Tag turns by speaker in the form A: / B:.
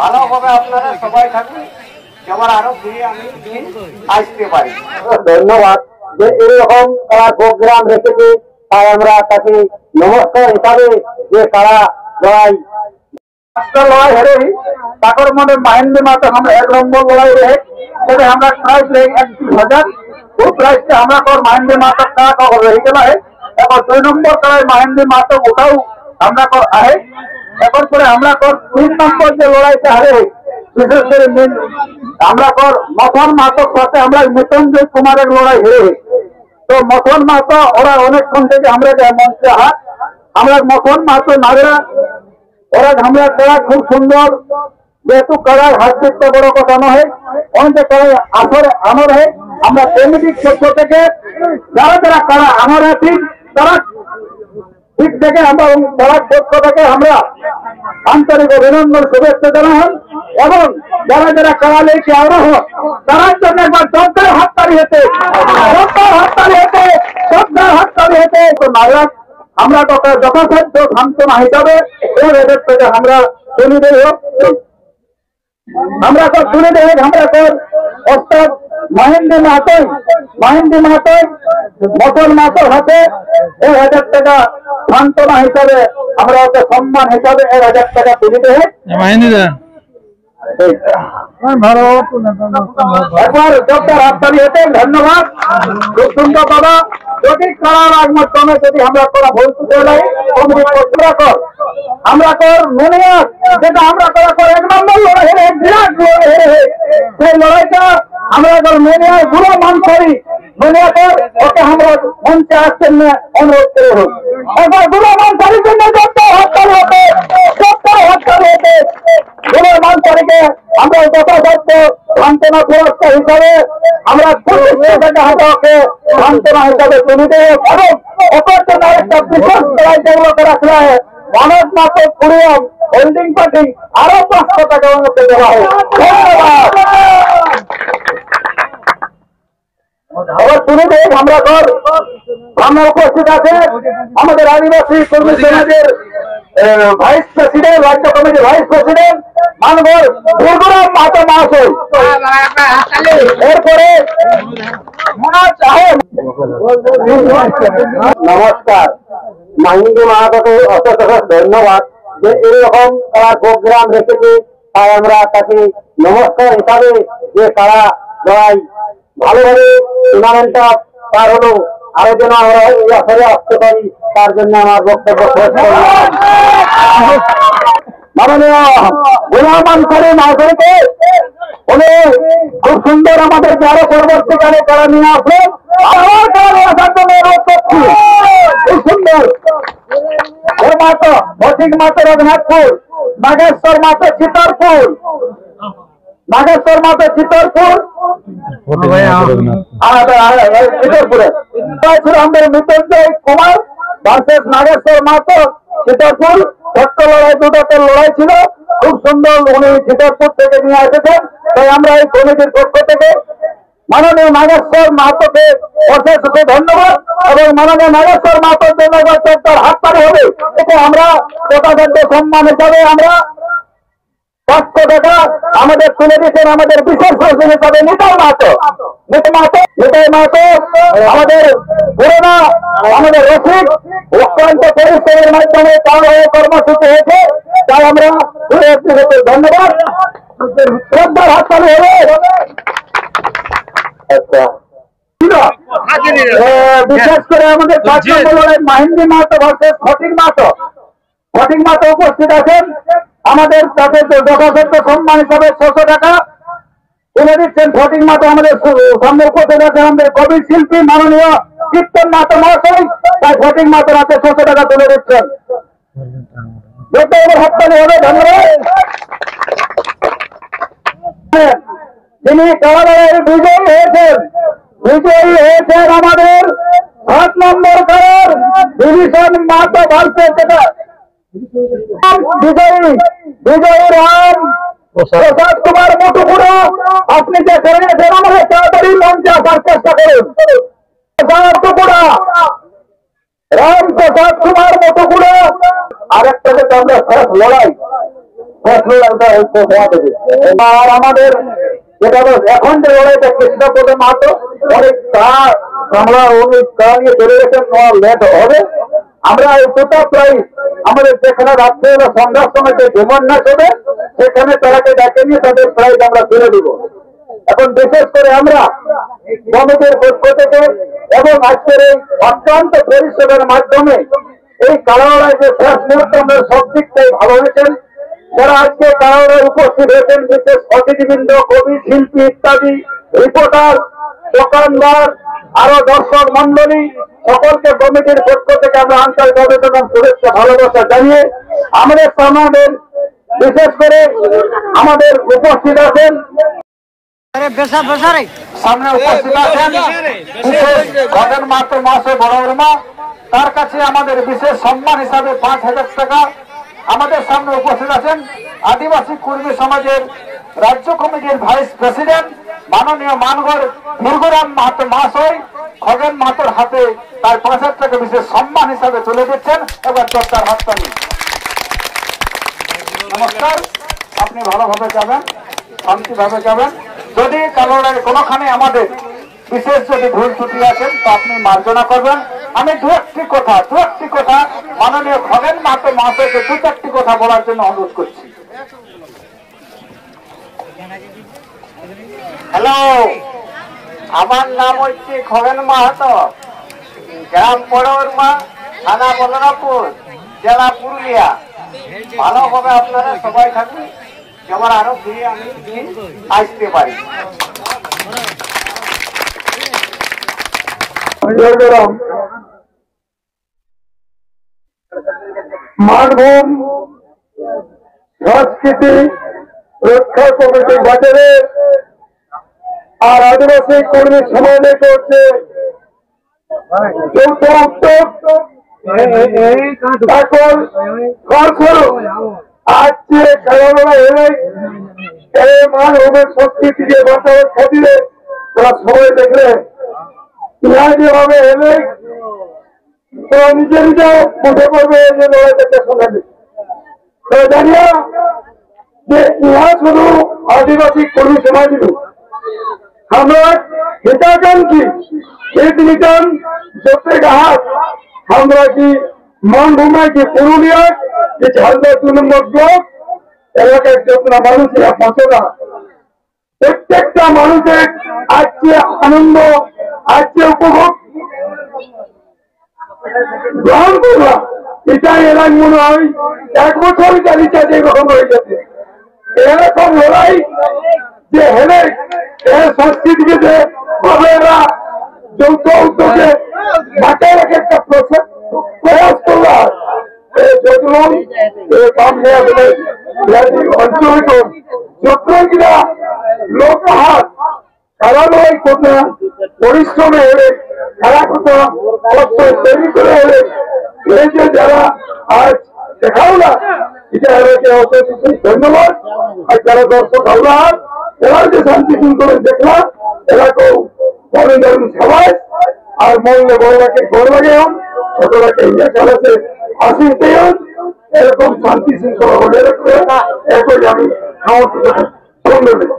A: ভালোভাবে আপনারা সবাই থাকুন, যেমন আরো ফিরে আমি আসতে পারি। ধন্যবাদ যে এরকম তারা প্রোগ্রাম রেখেছে, তাই আমরা তাকে নমস্কার হিসাবে যে তারা লড়াই লড়াই হেরে তাকর মধ্যে মাহিন্দি মাত্র আমরা 1 নম্বর লড়াই रहे तब हमरा प्राइस रहे 31,000। वो प्राइस से हमरा और माहिंदी माता का रही गया है। और 2 नंबर का माहिंदी माता उठाऊ हमरा को आहे। এখন করে আমরা কর 3 নম্বর যে লড়াইটা হারে বিশেষ করে আমরা কর মথন মাতক সাথে আমরা মৃত্যুঞ্জয় কুমারের লড়াই হেরে। তো মথন মাতা ওরা অনেকক্ষণ থেকে আমরা মঞ্চে হাত আমরা মথন মাতা নাগরা ওরা আমরা করা খুব সুন্দর, যেহেতু কড়াই হাত দিতে বড় কথা নয়, অনেক কড়াই আসর আমার হয়। আমরা কমিটির পক্ষ থেকে যারা যারা কড়া আমার আছি তারা ঠিক থেকে আমরা কড়ার পক্ষ থেকে আমরা আন্তরিক অভিনন্দন শুভেচ্ছা জানান এবং যারা যারা কড়া লেগে আগ্রহ তার জন্য একবার জোরদার হাততালি হতে তো নাগরাজ আমরা যথাসাধ্য সান্ত্বনা হিসাবে এদের থেকে আমরা শুনি দেব আমরা তো শুনে দেব আমরা তো অর্থাৎ মাহিন্দি মাহাতোই মতন মাতোর হাতে 1,000 টাকা সান্ত্বনা হিসাবে আমরা ওকে সম্মান হিসাবে 1,000 টাকা তুলে দেব। একবার জোরদার হাততালি হতে ধন্যবাদ। খুব সুন্দর বাবা যদি করার আগমনে যদি আমরা করা ভুল চলে আমরা কর মনিয়া যেটা আমরা করা 1 নম্বর লড়াই হেরে বিরাট লড়াই হেরে সেই লড়াইটা আমরা কর মনিয়া পুরো মান করি মনিয়া কর ওকে আমরা মঞ্চে আসছেন না অনুরোধ করে হোক একবার পুরো মান করির জন্য জোরদার হাততালি হতে পুরো মান করিকে আমরা যথাযথ সান্ত্বনা পুরস্কার হিসাবে আমরা 25 টাকা হাতে সান্ত্বনা হিসাবে তুলে দেব এবং ওপর জন্য একটা বিশেষ লড়াই যেগুলোকে রাখলে মানব মাত্র কুড়িয়াম হোল্ডিং পার্টি আরো 500 টাকা মধ্যে দেওয়া হয়। ধন্যবাদ। তুলে দেখ আমরা ঘর সামনে উপস্থিত আছে আমাদের আদিবাসী কর্মী সমাজের ভাইস প্রেসিডেন্ট, রাজ্য কমিটির ভাইস প্রেসিডেন্ট মানবর দুর্গরাম মাতা মহাশয়। এরপরে নমস্কার, মাহিন্দি মাহাতোকে অশেষ ধন্যবাদ যে এরকম তারা প্রোগ্রাম রেখেছে, তাই আমরা তাকে নমস্কার হিসাবে যে তারা লড়াই ভালোভাবে টুর্নামেন্টটা পার হলো আরো যেন আমরা এই আসরে আসতে পারি তার জন্য আমার বক্তব্য শেষ করলাম। মাননীয় গোলাম আনসারী মহাশয়কে উনি খুব সুন্দর আমাদেরকে আরো পরবর্তীকালে তারা নিয়ে আসলেন, আবার তারা নিয়ে আসার জন্য অনুরোধ করছি। খুব সুন্দর ওর মাতো ভৌতিক মাতো রঘুনাথপুর, নাগেশ্বর মাতো চিতরপুর, নাগেশ্বর মাতো চিতরপুর চিতরপুরে আমাদের মৃত্যুঞ্জয় কুমার ভার্সেস নাগেশ্বর মাতো চিতরপুর। ছোট্ট লড়াই দুটাতে লড়াই ছিল, খুব সুন্দর উনি চিতরপুর থেকে নিয়ে এসেছেন। তাই আমরা এই কমিটির পক্ষ থেকে মাননীয় নাগেশ্বর মাহাতোকে অশেষ ধন্যবাদ এবং মাননীয় নাগেশ্বর মাহাতোর জন্য তার হাততালি হবে। এতে আমরা যথাযথ সম্মান হিসাবে আমরা 500 টাকা আমাদের তুলে দিচ্ছেন আমাদের বিশেষ সচিব হিসাবে নিতাই মাহাতো আমাদের পুরোনো আমাদের রসিক অত্যন্ত পরিশ্রমের মাধ্যমে তার কর্মসূচি হয়েছে, তাই আমরা ধন্যবাদ। শ্রদ্ধার হাততালি হবে। আচ্ছা বিশেষ করে আমাদের 5 নম্বর লড়াই মাহিন্দি মাহাতো ভার্সেস ফটিক মাহাতো উপস্থিত আছেন। আমাদের তাকে যথাযথ সম্মান হিসাবে 600 টাকা তুলে দিচ্ছেন ফটিক মাহাতো। আমাদের সামনে উপস্থিত আছেন আমাদের কবি শিল্পী মাননীয় কীর্তন মাহাতো মহাশয়, তাই ফটিক মাহাতোর হাতে 600 টাকা তুলে দিচ্ছেন। যত এবার হাততালি হবে। ধন্যবাদ। যিনি কারাগারের বিজয়ী হয়েছেন আমাদের 7 নম্বর কারার ডিভিশন মাহাতো ভার্সেস বিজয়ী রাম প্রসাদ কুমার মুটুকুড়া। আপনি যে করেছেন আমাদের তাড়াতাড়ি মঞ্চে আসার চেষ্টা করুন। রাম প্রসাদ কুমার মুটুকুড়া। আরেকটা যেটা আমরা শেষ লড়াই আর আমাদের যেটা এখন যে লড়াইটা কৃষ্ণপদে মাত্র অনেক আমরা অনেক নিয়ে চলে গেছেন, লেট হবে। আমরা এতটা প্রায় আমাদের যেখানে রাত্রে সন্ধ্যার সময় যে ঘুমন না চলে সেখানে তারাকে ডেকে নিয়ে তাদের প্রাইজ আমরা তুলে দিব। এখন বিশেষ করে আমরা কমিটির পক্ষ থেকে এবং আজকের এই অত্যন্ত পরিশ্রমের মাধ্যমে এই কালাওড়ায় যে শেষ মুহূর্তে আমরা সব দিকটাই ভালো হয়েছেন। যারা আজকে কালাওড়ায় উপস্থিত হয়েছেন, বিশেষ অতিথিবৃন্দ, কবি, শিল্পী ইত্যাদি, রিপোর্টার, দোকানদার, আরো দর্শক মন্ডলী, সকলকে কমিটির পক্ষ থেকে আমরা আন্তরিক অভিনন্দন, শুভেচ্ছা, ভালোবাসা জানিয়ে আমাদের সামনে বিশেষ করে আমাদের উপস্থিত আছেন সামনে উপস্থিত আছেন বিশেষ খগেন মাহাতো মহাশয় বড়বর্মা। তার কাছে আমাদের বিশেষ সম্মান হিসাবে 5,000 টাকা। আমাদের সামনে উপস্থিত আছেন আদিবাসী কর্মী সমাজের রাজ্য কমিটির ভাইস প্রেসিডেন্ট মাননীয় মানগড় দুর্গরাম মাহাতো মহাশয়। খগেন মাহাতোর হাতে তার 5,000 টাকা বিশেষ সম্মান হিসাবে তুলে দিচ্ছেন। এবার চর্চার হাততালি। নমস্কার, আপনি ভালোভাবে যাবেন, শান্তিভাবে যাবেন। যদি কালোড়ায় কোনোখানে আমাদের বিশেষ যদি ভুল ত্রুটি আছেন তো আপনি মার্জনা করবেন। আমি দু একটি কথা মাননীয় খগেন মাহাতো মহাশয়কে 2-4টি কথা বলার জন্য অনুরোধ করছি। হ্যালো, আমার নাম হচ্ছে খগেন মাহাতো, গ্রাম বড়বর্মা, থানা বলরামপুর, জেলা পুরুলিয়া। ভালোভাবে আপনারা সবাই থাকুন, যেমন আরো ফিরে আমি আসতে পারি। মানভূম সংস্কৃতি রক্ষা কমিটি বাজারে আর আদিবাসী কর্মী সমাজে করছে যৌথ উদ্যোগ। সকল ফলস্বরূপ আজ যে খেলাধুলা এলে এই মানভূমের সংস্কৃতিকে বাঁচানোর খাতিরে তারা সবাই দেখলে ইহা যেভাবে এলে তো নিজে নিজে মনে করবে যে লড়াইটাকে শোনাবে। তো জানিয়া যে ইহা শুধু আদিবাসী কর্মী সমাজ নয়, আমরা হিতাকাঙ্ক্ষী হিত রিটার্ন প্রত্যেক হাত আমরা কি মানভূমে কি পুরুলিয়া কি ঝালদা 2 নম্বর ব্লক এলাকার যত মানুষ এরা পৌঁছনা, প্রত্যেকটা মানুষের আজকে আনন্দ, আজকে উপভোগ গ্রহণ করলাম। এটাই এলাকা মনে হয় 1 বছর চালিয়ে এইরকম হয়ে গেছে। এরকম লড়াই যে হেলে এর সংস্কৃতিকে যে ভাবে এরা যৌথ উদ্যোগে মাথায় রেখে একটা প্রয়াস করলাম। অঞ্চলটা লোক হাত খেলা লড়াই করতাম, পরিশ্রমে হলে খেলা করতাম, তৈরি করে হলে এই যে যারা আজ দেখাও না, এটা এলাকে ধন্যবাদ। আর যারা দর্শক আল্লাহ এরা যে শান্তি শৃঙ্খলা দেখলাম এলাকাও মনে ধরুন সবাই আর মরলে বড়রাকে ঘর লাগে, ছোটরাকে ইয়ে চালাতে আশিস দেন, এরকম শান্তি শৃঙ্খলা বলে রাখবে। একই আমি ধন্যবাদ।